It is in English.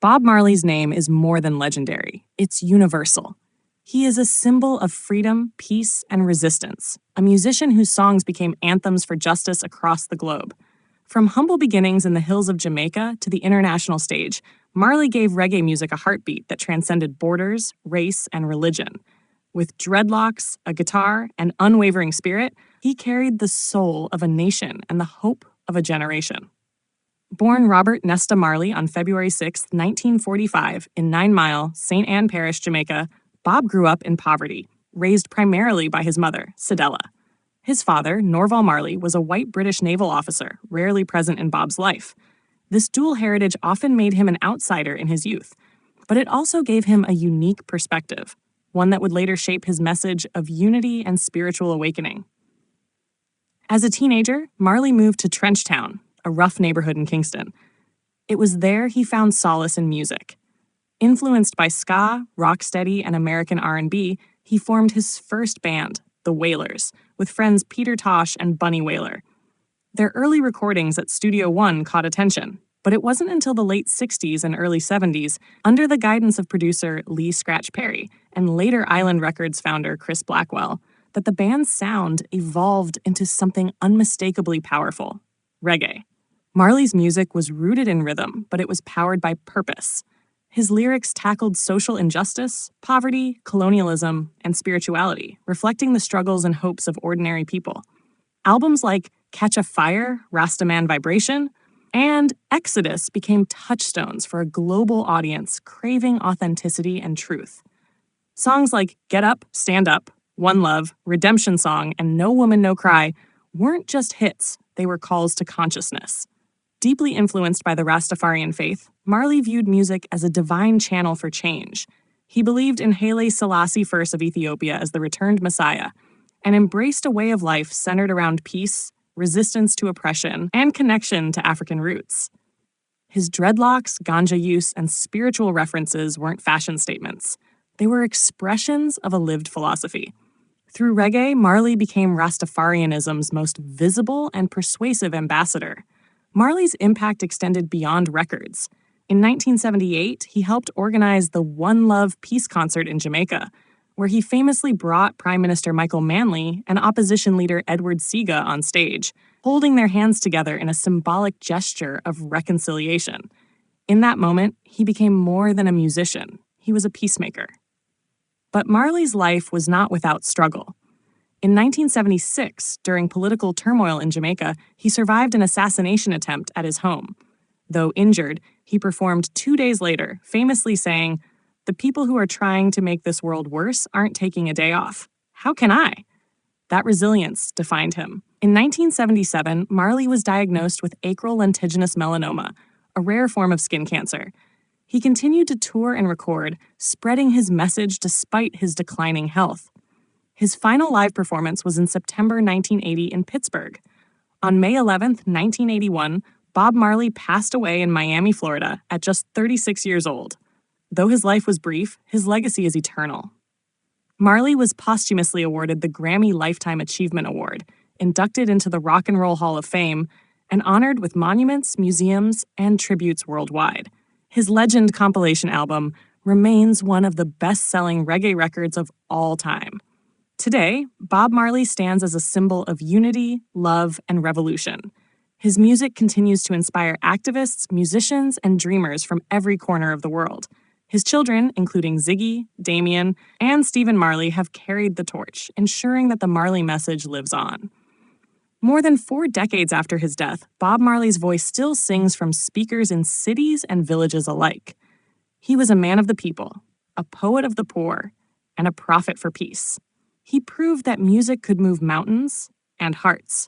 Bob Marley's name is more than legendary. It's universal. He is a symbol of freedom, peace, and resistance, a musician whose songs became anthems for justice across the globe. From humble beginnings in the hills of Jamaica to the international stage, Marley gave reggae music a heartbeat that transcended borders, race, and religion. With dreadlocks, a guitar, and unwavering spirit, he carried the soul of a nation and the hope of a generation. Born Robert Nesta Marley on February 6, 1945, in 9 Mile, St. Ann Parish, Jamaica, Bob grew up in poverty, raised primarily by his mother, Cedella. His father, Norval Marley, was a white British naval officer, rarely present in Bob's life. This dual heritage often made him an outsider in his youth, but it also gave him a unique perspective, one that would later shape his message of unity and spiritual awakening. As a teenager, Marley moved to Trenchtown, a rough neighborhood in Kingston. It was there he found solace in music. Influenced by ska, rocksteady, and American R&B, he formed his first band, the Wailers, with friends Peter Tosh and Bunny Wailer. Their early recordings at Studio One caught attention, but it wasn't until the late 60s and early 70s, under the guidance of producer Lee Scratch Perry and later Island Records founder Chris Blackwell, that the band's sound evolved into something unmistakably powerful: reggae. Marley's music was rooted in rhythm, but it was powered by purpose. His lyrics tackled social injustice, poverty, colonialism, and spirituality, reflecting the struggles and hopes of ordinary people. Albums like Catch a Fire, Rastaman Vibration, and Exodus became touchstones for a global audience craving authenticity and truth. Songs like Get Up, Stand Up, One Love, Redemption Song, and No Woman, No Cry weren't just hits, they were calls to consciousness. Deeply influenced by the Rastafarian faith, Marley viewed music as a divine channel for change. He believed in Haile Selassie I of Ethiopia as the returned Messiah, and embraced a way of life centered around peace, resistance to oppression, and connection to African roots. His dreadlocks, ganja use, and spiritual references weren't fashion statements. They were expressions of a lived philosophy. Through reggae, Marley became Rastafarianism's most visible and persuasive ambassador. Marley's impact extended beyond records. In 1978, he helped organize the One Love Peace Concert in Jamaica, where he famously brought Prime Minister Michael Manley and opposition leader Edward Seaga on stage, holding their hands together in a symbolic gesture of reconciliation. In that moment, he became more than a musician. He was a peacemaker. But Marley's life was not without struggle. In 1976, during political turmoil in Jamaica, he survived an assassination attempt at his home. Though injured, he performed 2 days later, famously saying, "The people who are trying to make this world worse aren't taking a day off. How can I?" That resilience defined him. In 1977, Marley was diagnosed with acral lentiginous melanoma, a rare form of skin cancer. He continued to tour and record, spreading his message despite his declining health. His final live performance was in September 1980 in Pittsburgh. On May 11, 1981, Bob Marley passed away in Miami, Florida, at just 36 years old. Though his life was brief, his legacy is eternal. Marley was posthumously awarded the Grammy Lifetime Achievement Award, inducted into the Rock and Roll Hall of Fame, and honored with monuments, museums, and tributes worldwide. His Legend compilation album remains one of the best-selling reggae records of all time. Today, Bob Marley stands as a symbol of unity, love, and revolution. His music continues to inspire activists, musicians, and dreamers from every corner of the world. His children, including Ziggy, Damien, and Stephen Marley, have carried the torch, ensuring that the Marley message lives on. More than 4 decades after his death, Bob Marley's voice still sings from speakers in cities and villages alike. He was a man of the people, a poet of the poor, and a prophet for peace. He proved that music could move mountains and hearts.